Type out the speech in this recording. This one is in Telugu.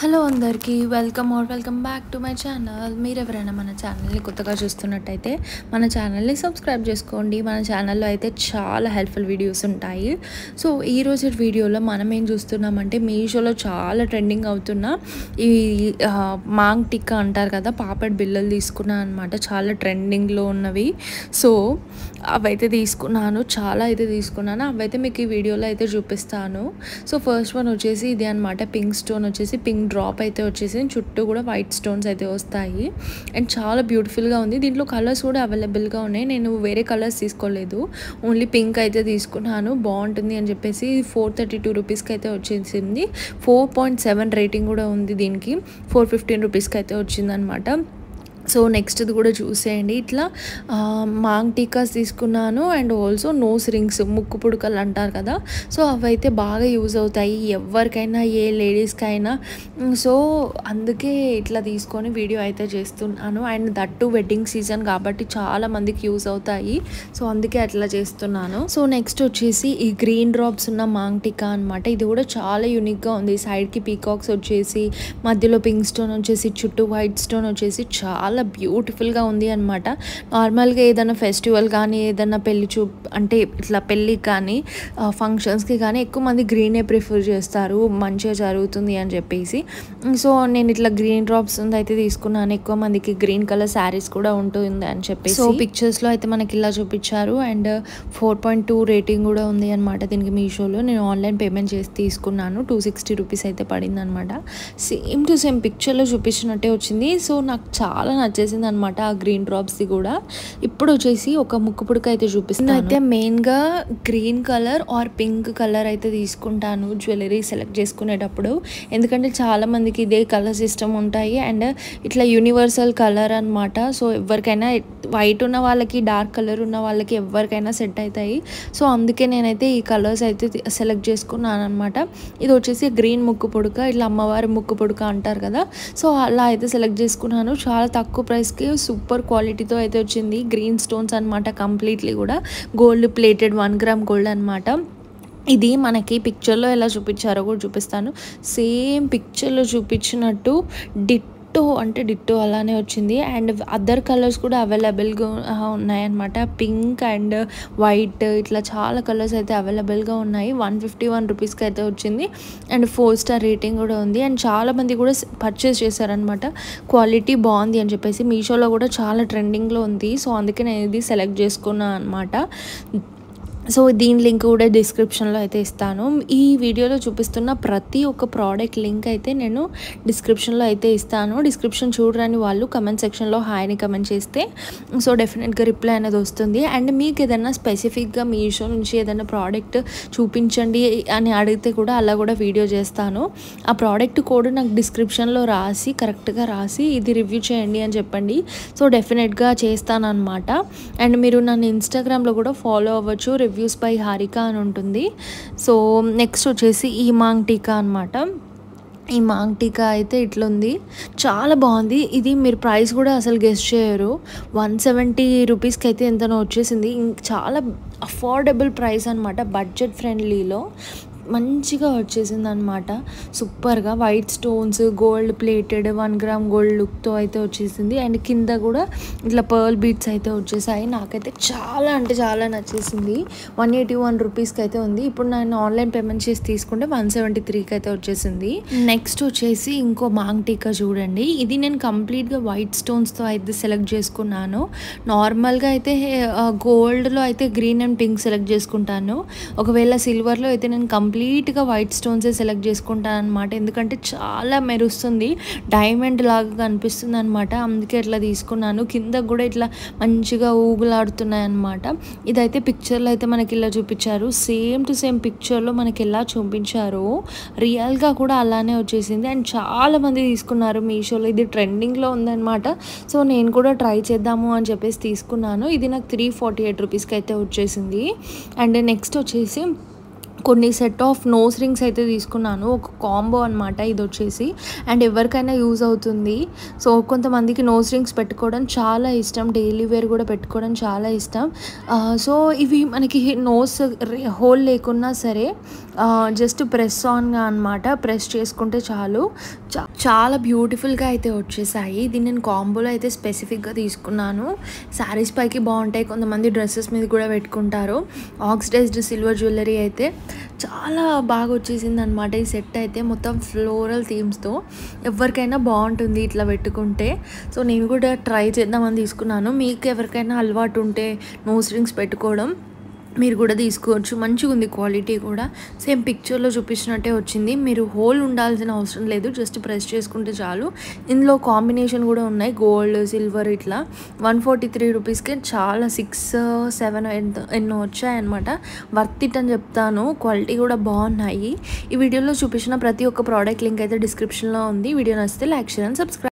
హలో అందరికీ welcome back to my channel. మీరు ఎవరైనా మన ఛానల్ని కొత్తగా చూస్తున్నట్టయితే మన ఛానల్ని సబ్స్క్రైబ్ చేసుకోండి. మన ఛానల్లో అయితే చాలా హెల్ప్ఫుల్ వీడియోస్ ఉంటాయి. సో ఈరోజు వీడియోలో మనం ఏం చూస్తున్నామంటే మీషోలో చాలా ట్రెండింగ్ అవుతున్న ఈ మాంగ్ టిక్కా అంటారు కదా, పాపడ్ బిళ్ళలు తీసుకున్నాను అనమాట. చాలా ట్రెండింగ్లో ఉన్నవి. సో అవైతే తీసుకున్నాను, చాలా అయితే తీసుకున్నాను. అవైతే మీకు ఈ వీడియోలో అయితే చూపిస్తాను. సో ఫస్ట్ వన్ వచ్చేసి ఇది అనమాట. పింక్ స్టోన్ వచ్చేసి పింక్ డ్రాప్ అయితే వచ్చేసి చుట్టూ కూడా వైట్ స్టోన్స్ అయితే వస్తాయి. అండ్ చాలా బ్యూటిఫుల్గా ఉంది. దీంట్లో కలర్స్ కూడా అవైలబుల్గా ఉన్నాయి. నేను వేరే కలర్స్ తీసుకోలేదు, ఓన్లీ పింక్ అయితే తీసుకున్నాను. బాగుంటుంది అని చెప్పేసి 432 రూపీస్కి అయితే వచ్చేసింది. 4.7 రేటింగ్ కూడా ఉంది దీనికి. 415 రూపీస్కి అయితే వచ్చిందనమాట. సో నెక్స్ట్ది కూడా చూసేయండి. ఇట్లా మాంగ్ టీకాస్ తీసుకున్నాను. అండ్ ఆల్సో నోస్ రింగ్స్, ముక్కు పుడకలు అంటారు కదా, సో అవైతే బాగా యూజ్ అవుతాయి ఎవరికైనా, ఏ లేడీస్కైనా. సో అందుకే ఇట్లా తీసుకొని వీడియో అయితే చేస్తున్నాను. అండ్ దట్టు వెడ్డింగ్ సీజన్ కాబట్టి చాలా మందికి యూజ్ అవుతాయి. సో అందుకే అట్లా చేస్తున్నాను. సో నెక్స్ట్ వచ్చేసి ఈ గ్రీన్ డ్రాప్స్ ఉన్న మాంగ్ టీకా అనమాట. ఇది కూడా చాలా యూనిక్గా ఉంది. సైడ్కి పీకాక్స్ వచ్చేసి, మధ్యలో పింక్ స్టోన్ వచ్చేసి, చుట్టూ వైట్ స్టోన్ వచ్చేసి చాలా బ్యూటిఫుల్గా ఉంది అనమాట. నార్మల్గా ఏదైనా ఫెస్టివల్ కానీ, ఏదైనా పెళ్లి అంటే ఇట్లా పెళ్ళికి కానీ, ఫంక్షన్స్కి కానీ ఎక్కువ మంది గ్రీనే ప్రిఫర్ చేస్తారు, మంచిగా జరుగుతుంది అని చెప్పేసి. సో నేను ఇట్లా గ్రీన్ డ్రాప్స్ ఉంది అయితే తీసుకున్నాను. ఎక్కువ మందికి గ్రీన్ కలర్ శారీస్ కూడా ఉంటుంది అని చెప్పేసి. సో పిక్చర్స్లో అయితే మనకి ఇలా చూపించారు. అండ్ 4.2 రేటింగ్ కూడా ఉంది అనమాట దీనికి మీషోలో. నేను ఆన్లైన్ పేమెంట్ చేసి తీసుకున్నాను. 260 రూపీస్ అయితే పడింది అనమాట. సేమ్ టు సేమ్ పిక్చర్లో చూపించినట్టే వచ్చింది. సో నాకు చాలా నచ్చేసింది అనమాట ఆ గ్రీన్ డ్రాప్స్ది కూడా. ఇప్పుడు వచ్చేసి ఒక ముక్కు పుడక అయితే చూపిస్తాను. అయితే మెయిన్గా green colour or pink colour అయితే తీసుకుంటాను జ్యువెలరీ సెలెక్ట్ చేసుకునేటప్పుడు. ఎందుకంటే చాలా మందికి ఇదే కలర్స్ ఇష్టం ఉంటాయి. అండ్ ఇట్లా యూనివర్సల్ కలర్ అనమాట. సో ఎవరికైనా, వైట్ ఉన్న వాళ్ళకి, డార్క్ కలర్ ఉన్న వాళ్ళకి ఎవరికైనా సెట్ అవుతాయి. సో అందుకే నేనైతే ఈ కలర్స్ అయితే సెలెక్ట్ చేసుకున్నాను అనమాట. ఇది వచ్చేసి గ్రీన్ ముక్కు పుడక, ఇట్లా అమ్మవారి ముక్కు పుడక అంటారు కదా, సో అలా అయితే సెలెక్ట్ చేసుకున్నాను. చాలా తక్కువ ప్రైస్కి సూపర్ క్వాలిటీతో అయితే వచ్చింది. గ్రీన్ స్టోన్స్ అనమాట, కంప్లీట్లీ కూడా గోల్డ్ ప్లేటెడ్ 1 గ్రామ్ గోల్డ్ అనమాట. ఇది మనకి పిక్చర్లో ఎలా చూపించారో కూడా చూపిస్తాను. సేమ్ పిక్చర్లో చూపించినట్టు డిట్టో అలానే వచ్చింది. అండ్ అదర్ కలర్స్ కూడా అవైలబుల్గా ఉన్నాయన్నమాట. పింక్ అండ్ వైట్ ఇట్లా చాలా కలర్స్ అయితే అవైలబుల్గా ఉన్నాయి. 151 రూపీస్కి అయితే వచ్చింది. అండ్ 4 స్టార్ రేటింగ్ కూడా ఉంది. అండ్ చాలామంది కూడా పర్చేస్ చేశారనమాట. క్వాలిటీ బాగుంది అని చెప్పేసి. మీషోలో కూడా చాలా ట్రెండింగ్లో ఉంది. సో అందుకే నేను ఇది సెలెక్ట్ చేసుకున్నాను అనమాట. సో దీని లింక్ కూడా డిస్క్రిప్షన్లో అయితే ఇస్తాను. ఈ వీడియోలో చూపిస్తున్న ప్రతి ఒక్క ప్రోడక్ట్ లింక్ అయితే నేను డిస్క్రిప్షన్లో అయితే ఇస్తాను. డిస్క్రిప్షన్ చూడరాని వాళ్ళు కమెంట్ సెక్షన్లో హాయ్ని కమెంట్ చేస్తే సో డెఫినెట్గా రిప్లై అనేది వస్తుంది. అండ్ మీకు ఏదైనా స్పెసిఫిక్గా మీషో నుంచి ఏదైనా ప్రోడక్ట్ చూపించండి అని అడిగితే కూడా అలా కూడా వీడియో చేస్తాను. ఆ ప్రోడక్ట్ కోడ్ నాకు డిస్క్రిప్షన్లో కరెక్ట్గా రాసి ఇది రివ్యూ చేయండి అని చెప్పండి. సో డెఫినెట్గా చేస్తాను అనమాట. అండ్ మీరు నన్ను ఇన్స్టాగ్రామ్లో కూడా ఫాలో అవ్వచ్చు. రివ్యూస్ బై హారిక అని ఉంటుంది. సో నెక్స్ట్ వచ్చేసి ఈ మాంగ్ టీకా అనమాట. ఈ మాంగ్ టీకా అయితే ఇట్లుంది, చాలా బాగుంది. ఇది మీరు ప్రైస్ కూడా అసలు గెస్ చేయరు. 170 రూపీస్కి అయితే ఎంతనో వచ్చేసింది. చాలా అఫోర్డబుల్ ప్రైస్ అనమాట, బడ్జెట్ ఫ్రెండ్లీలో మంచిగా వచ్చేసింది అనమాట. సూపర్గా white stones, gold plated 1 gram gold లుక్తో అయితే వచ్చేసింది. అండ్ కింద కూడా ఇట్లా పర్ల్ బీట్స్ అయితే వచ్చేసాయి. నాకైతే చాలా అంటే చాలా నచ్చేసింది. 181 రూపీస్కి అయితే ఉంది. ఇప్పుడు నేను ఆన్లైన్ పేమెంట్ చేసి తీసుకుంటే 173కి అయితే వచ్చేసింది. నెక్స్ట్ వచ్చేసి ఇంకో మాంగ్ టీకా చూడండి. ఇది నేను కంప్లీట్గా వైట్ స్టోన్స్తో అయితే సెలెక్ట్ చేసుకున్నాను. నార్మల్గా అయితే గోల్డ్లో అయితే గ్రీన్ అండ్ పింక్ సెలెక్ట్ చేసుకుంటాను. ఒకవేళ సిల్వర్లో అయితే నేను కంప్లీట్గా వైట్ స్టోన్సే సెలెక్ట్ చేసుకుంటాను అనమాట. ఎందుకంటే చాలా మెరుస్తుంది, డైమండ్ లాగా కనిపిస్తుంది అనమాట. అందుకే ఇట్లా తీసుకున్నాను. కింద కూడా ఇట్లా మంచిగా ఊగులాడుతున్నాయి అనమాట. ఇదైతే పిక్చర్లో అయితే మనకి ఇలా చూపించారు. సేమ్ టు సేమ్ పిక్చర్లో మనకి ఎలా చూపించారో రియల్గా కూడా అలానే వచ్చేసింది. అండ్ చాలామంది తీసుకున్నారు మీషోలో. ఇది ట్రెండింగ్లో ఉందన్నమాట. సో నేను కూడా ట్రై చేద్దాము అని చెప్పేసి తీసుకున్నాను. ఇది నాకు 348 రూపీస్కి అయితే వచ్చేసింది. అండ్ నెక్స్ట్ వచ్చేసి కొన్ని సెట్ ఆఫ్ నోస్ రింగ్స్ అయితే తీసుకున్నాను. ఒక కాంబో అనమాట ఇది వచ్చేసి. అండ్ ఎవరికైనా యూజ్ అవుతుంది. సో కొంతమందికి నోస్ రింగ్స్ పెట్టుకోవడం చాలా ఇష్టం, డైలీ వేర్ కూడా పెట్టుకోవడం చాలా ఇష్టం. సో ఇవి మనకి నోస్ హోల్ లేకున్నా సరే జస్ట్ ప్రెస్ ఆన్గా అనమాట, ప్రెస్ చేసుకుంటే చాలు. చాలా బ్యూటిఫుల్గా అయితే వచ్చేసాయి. దీన్ని నేను కాంబోలో అయితే స్పెసిఫిక్గా తీసుకున్నాను. శారీస్ పైకి బాగుంటాయి, కొంతమంది డ్రెస్సెస్ మీద కూడా పెట్టుకుంటారు. ఆక్సిడైజ్డ్ సిల్వర్ జ్యువెలరీ అయితే చాలా బాగా వచ్చేసింది అనమాట. ఈ సెట్ అయితే మొత్తం ఫ్లోరల్ థీమ్స్తో ఎవరికైనా బాగుంటుంది ఇట్లా పెట్టుకుంటే. సో నేను కూడా ట్రై చేద్దామని తీసుకున్నాను. మీకు ఎవరికైనా అలవాటు ఉంటే నోస్ రింగ్స్ పెట్టుకోవడం మీరు కూడా తీసుకోవచ్చు. మంచిగా ఉంది క్వాలిటీ కూడా, సేమ్ పిక్చర్లో చూపించినట్టే వచ్చింది. మీరు హోల్ ఉండాల్సిన అవసరం లేదు, జస్ట్ ప్రెస్ చేసుకుంటే చాలు. ఇందులో కాంబినేషన్ కూడా ఉన్నాయి, గోల్డ్ సిల్వర్ ఇట్లా. 143 రూపీస్కే చాలా 6, 7 ఎన్నో వచ్చాయన్నమాట. వర్త్ ఇట్ అని చెప్తాను, క్వాలిటీ కూడా బాగున్నాయి. ఈ వీడియోలో చూపించిన ప్రతి ఒక్క ప్రోడక్ట్ లింక్ అయితే డిస్క్రిప్షన్లో ఉంది. వీడియో నచ్చితే లైక్, షేర్ అండ్ సబ్స్క్రైబ్.